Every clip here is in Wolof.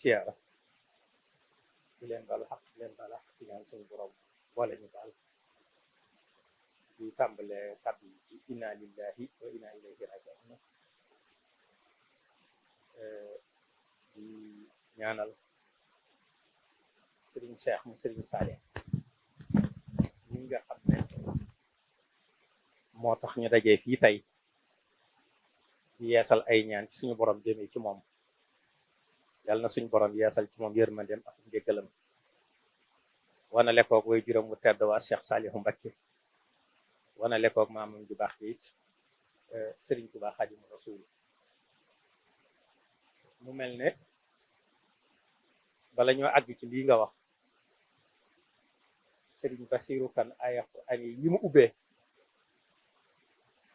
siyaara di leen baal xaq di leen baal xaq di ñaan suñu borom boole ñu baal di tàmbale kàddu yi ci inna lillahi wa inna ilayhi raji'un di ñaanal Serigne Cheikh mu Serigne Saliou ñi nga xam ne moo tax ñu dajee fii tey di yeesal ay ñaan ci suñu borom jëmee ci moom yàlla na suñu borom yeesal ci moom yërmandeem ak njéggalam wana lekkoog way juróom mu tedd waa Cheikh Saliou Mbacké wana lekkoog maamam ju baax it Serigne Touba Xaadimu Rasuul mu mel ne bala ñoo àgg ci lii nga wax Serigne Bassirou Kane ay Alxuraan yi mu ubbee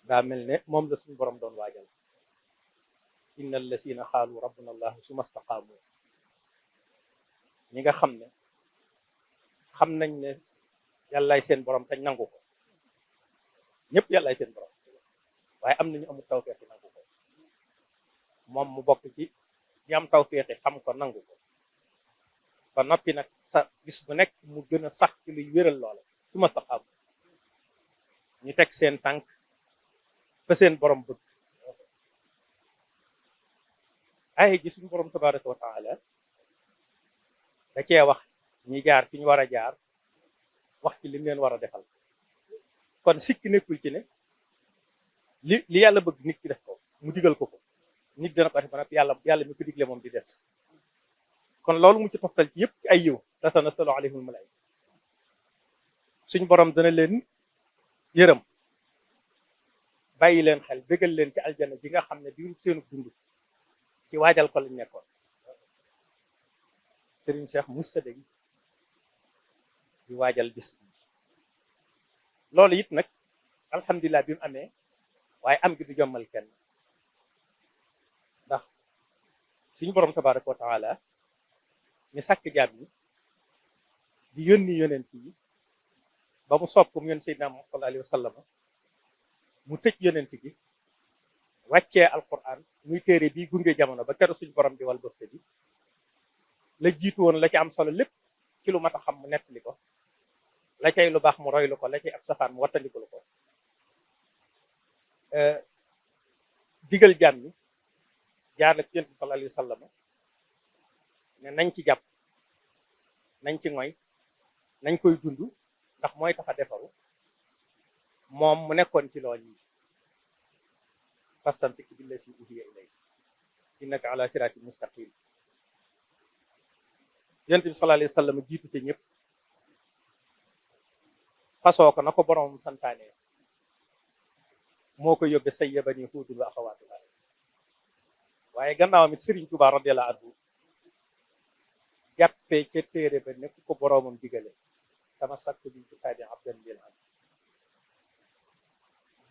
daa mel ne moom la suñu borom doon waajal inna allazina xaalu rabbuna allah summa staqaamu ñi nga xam ne xam nañ ne yàllaay seen borom tañ nangu ko ñëpp yàllaay seen borom waaye am nañu amul tawfeex nangu ko moom mu bokk ci ñi am tawfeex xam ko nangu ko ba noppi nag sa bis bu nekk mu gën a sax ci luy wéral loola summa staqaamu ñu teg seen tànk fa seen borom bëgg ay ji suñu borom tabaraka wa taala da cee wax ñi jaar fi ñu war a jaar wax ci lim leen war a defal kon sikki nekkul ci ne li yàlla bëgg nit ki def ko mu digal ko ko nit dana ko def ba nag yàlla mi ko digle moom di des kon loolu mu ci toftal ci yëpp ci ay yiw tatanazzalu alayhimul malaa'ika suñ borom dana leen yërëm bàyyi leen xel bégal leen ci aljana ji nga xam ne diiru seenu dund ci waajal ko lañ nekkoon Serigne Cheikh Moussa Degg di waajal bis bi loolu it nag alhamdulilah bi mu amee waaye am gi du jommal kenn ndax suñu borom tabaraka wa taala ñu sàkk jaam yi di yónni yonent yi ba mu sopp mu yónni Seydina Muhammad sallallahu alayhi wa sallam mu tëj yonent gi wàccee alquran muy téere bi gunge jamono ba keroog suñu borom di wal bëfte bi la jiitu woon la ci am solo lépp ci lu mat a xam mu nettali ko la cay lu baax mu roylu ko la cay ab safaan mu wattandiku ko digal jaam ñi jaar la ci yonent bi sallallahu alayhi wa sallam ne nañ ci jàpp nañ ci ngoy nañ koy dund ndax mooy tax a defaru moom mu nekkoon ci lool yi fastamsik billazii uuhiya ilayk innaka ala siraatin mustaqim yonent bi sallallahu alayhi wa sallam jiitu te ñëpp fasoo ko na ko borom santaane moo ko yóbbe sayyabani huudun wa axawaatuhaa waaye gannaawam it Sëriñ Tuubaa radiyallaahu anhu jàppee ca téere ba nekk ko boromam digale tamassaktu bil kitaabi abdan lil abd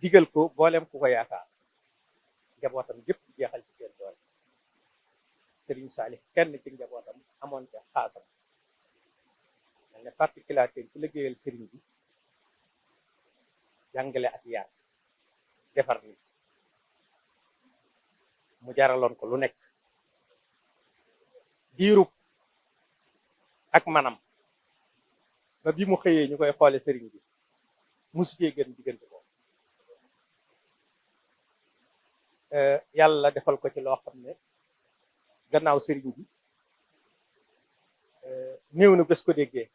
digal ko boolem ku ko yaakaar njabootam yëpp jeexal ci seen doole Serigne Saliou kenn ci njabootam amoon ca xaasam mel ne particularité ci liggéeyal Serigne bi jàngale ak yaar defar nit mu jaraloon ko lu nekk diirub ak manam ba bi mu xëyee ñu koy xoole Serigne bi musu cee gën diggante ko yàlla defal ko ci loo xam ne gannaaw Serigne bi néew na bés ko déggee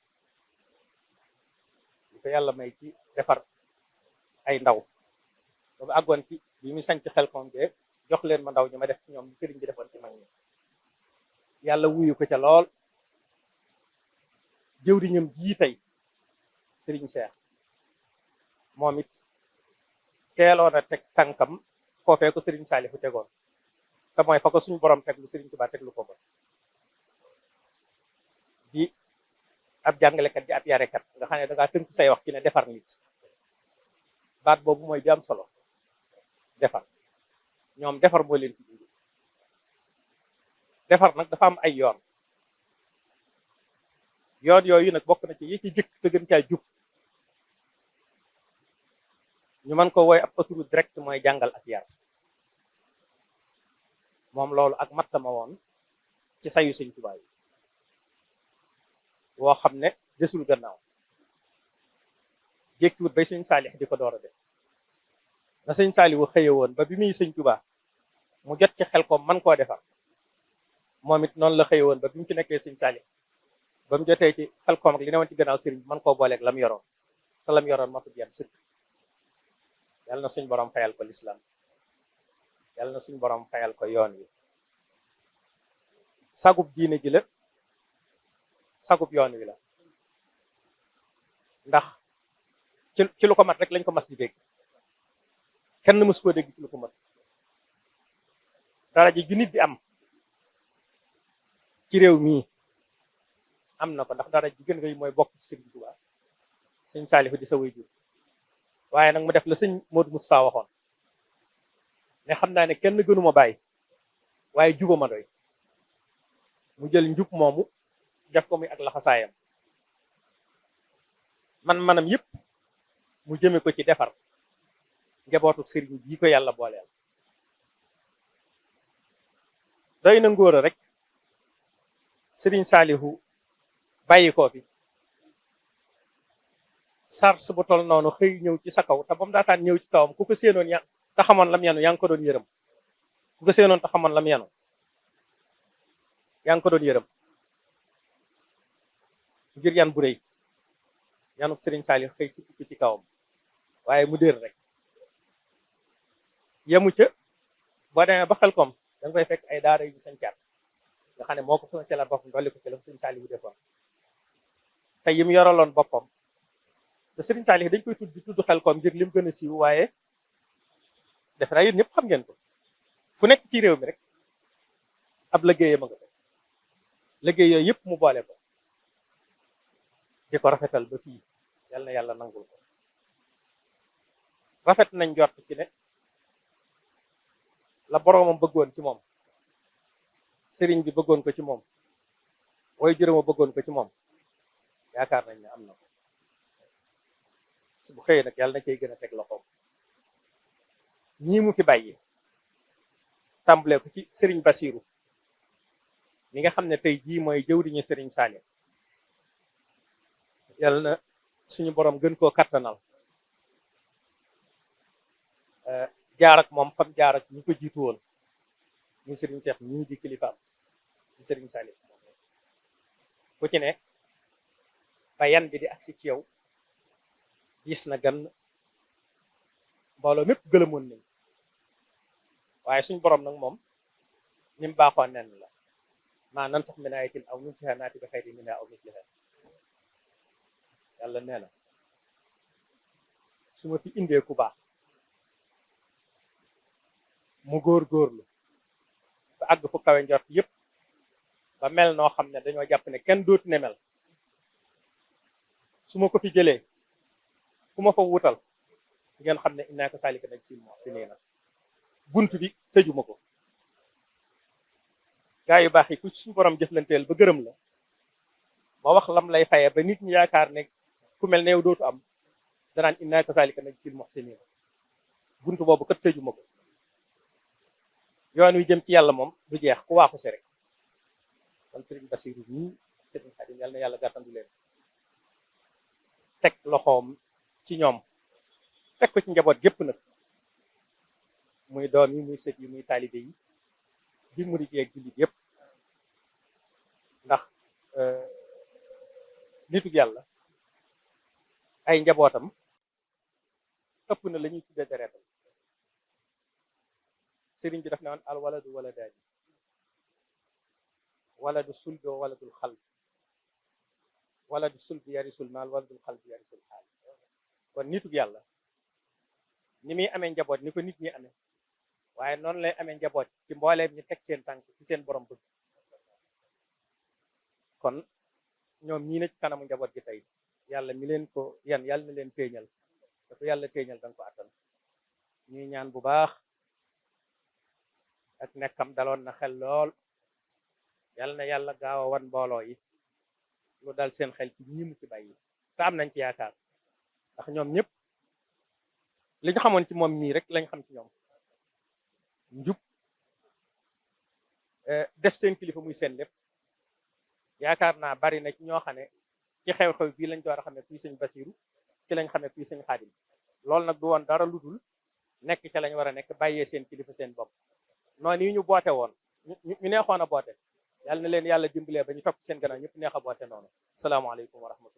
li ko yàlla may ci defar ay ndaw ba mu àggoon ci bi mu sañc xel kom be jox leen ma ndaw ñi ma def ci ñoom li Serigne bi defoon ci mag ñi yàlla wuyu ko ca lool jëwriñam jii tey Serigne Cheikh moom it teeloon a teg tànkam foofee ko Serigne Saliou tegoon te mooy fa ko suñu borom teg lu Serigne Touba teg lu ko ba di ab jàngalekat di ab yarekat nga xam ne da ngaa tënk say wax ci ne defar nit baat boobu mooy bi am solo defar ñoom defar moo leen ci indi defar nag dafa am ay yoon yooyu nag bokk na ci yi ci jëkk te gën caa jub ñu mën ko woy ab autoroute direct mooy jàngal ak yar moom loolu ak mattama woon ci sayu sëñ Tuubaa yi woo xam ne desul gannaaw jékkiwut bay sëñ Saalix di ko door a def na sëñ Saaliwu xëye woon ba bi muy sëñ Tuubaa mu jot ci xel ko man koo defar moom it noonu la xëye woon ba bi mu ci nekkee sëñ Saalix ba mu jotee ci xel koom ak li newoon ci gannaaw sëriñ bi man koo booleeg lam yoroon te lam yoroon matut yan sëkk yàlla na suñ borom fayal ko lislaam yàlla na suñ borom fayal ko yoon wi sagub diine ji la sagub yoon wi la ndax ci lu ko mat rek lañ ko mas di dégg kenn mës koo dégg ci lu ko mat daraja ju nit di am ci réew mii am na ko ndax daraja ji gën ngay mooy bokk ci Sëriñ Tuubaa sëñ Saalihu di sa waajur waaye nag mu def la sëñ Modou Moustapha waxoon ne xam naa ne kenn gënuma bàyyi waaye juba ma doy mu jël njub moomu def ko muy ak laxasaayam manam yépp mu jëme ko ci defar njabootu sëriñ bii ko yàlla booleel doy na ngóora rek sëriñ Saalihu bàyyi koo fi sars bu tol noonu xëy ñëw ci sa kaw te ba mu daataan ñëw ci kawam ku ko séenoon ya te xamoon lam yanu yaa ngi ko doon yërëm ku ko séenoon te xamoon lam yanu yaa ngi ko doon yërëm ngir yan bu rëy yanu sëriñ Saalihu xëy sikki ci kawam waaye mu dér rek yemu ca boo demee ba xel kom da nga koy fekk ay daara yu sañcaat nga xam ne moo ko fa ca la boppam dolli ko ci la sëriñ Saalihu defoon te yim yoraloon boppam te sëriñ Saalihu dañ koy tudd xel kom ngir lim gën a siiw waaye defe naa yéen ñëpp xam ngeen ko fu nekk ci réew mi rek ab liggéeyam a nga ko liggéey yooyu yëpp mu boole ko di ko rafetal ba fii yal na yàlla nangul ko rafet nañ jort ci ne la boroomam bëggoon ci moom sëriñ bi bëggoon ko ci moom way juróoma bëggoon ko ci moom yaakaar nañ ne am na ko su bu xëyee nag yàlla na cay gën a teg loxoom ñii mu fi bàyyi tàmbalee ko ci sëriñ Basiiru mi nga xam ne tey jii mooy jëwriñu sëriñ Saalihu yàlla na suñu borom gën koo kattanal jaar ak moom fam jaar ak ñu ko jiitu woon ñu sëriñ Seex ñii di kilifaam di sëriñ Saalihu ku ci ne ba yan bi di agsi ci yow gis na gan mbooloo mépp gëlëmoon nañ waaye suñ borom nag moom ni mu baaxoon nen la maa nan sax min ayatin aw nunsihaa naati bi xayrin minhaa aw mislihaa yàlla nee na su ma fi indee ku baax mu góor-góorlu ba àgg fu kawe njort yépp ba mel noo xam ne dañoo jàpp ne kenn dootu ne mel su ma ko fi jëlee ku ma fa wutal ngeen xam ne innaa kazaalika najzil muhsiniina bunt bi tëjuma ko gaa yu baax yi ku suñu borom jëflanteel ba gërëm la ma wax lam lay faye ba nit ñi yaakaar ne ku mel ne yow dootu am danaan innaa kazaalika najzil muhsiniina bunt boobu kat tëjuma ko yoon wi jëm ci yàlla moom du jeex ku waaxu si rek kon sëriñ Basiiru nii sëriñ Xaadim yàlla na yàlla gàttandu leen teg loxoom ci ñoom teg ko ci njaboot gépp nag muy doom yi muy sët yi muy taalibe yi di murit yeeg jullit yépp ndax nitug yàlla ay njabootam ëpp na la ñuy tudde deretam sëriñ bi daf ne woon al waladu waladaani waladu sulbi wa waladul xalbi waladu sulbi yarisul maal waladul xalbi yarisul xaal kon nitug yàlla ni muy amee njaboot ni ko nit ñi amee waaye noonu lay amee njaboot ci mbooleem ñi teg seen tànk ci seen borom bëgg kon ñoom ñii na ci kanamu njaboot gi tey yàlla mi leen ko yan yàlla na leen téeñal da ko yàlla téeñal danga ko attan ñuy ñaan bu baax ak nekkam daloon na xel lool yàlla na yàlla gaaw a wan mbooloo yi lu dal seen xel ci ñii mu ci bàyyi te am nañ ci yaakaar ndax ñoom ñëpp li ñu xamoon ci moom mii rek lañ xam ci ñoom njub def seen kilifa muy seen lépp yaakaar naa bari na ci ñoo xam ne ci xew-xew bii lañ door a xam ne kuy sëñ Basiru ci lañ xam ne kuy sëñ Xaadim loolu nag du woon dara lu dul nekk ca lañ war a nekk bàyyee seen kilifa seen bopp noonu yi ñu boote woon ñu neexoon a boote yàlla na leen yàlla dimbalee ba ñu topp seen gannaaw ñëpp neex a boote noonu salaamaaleykum wa rahmatullah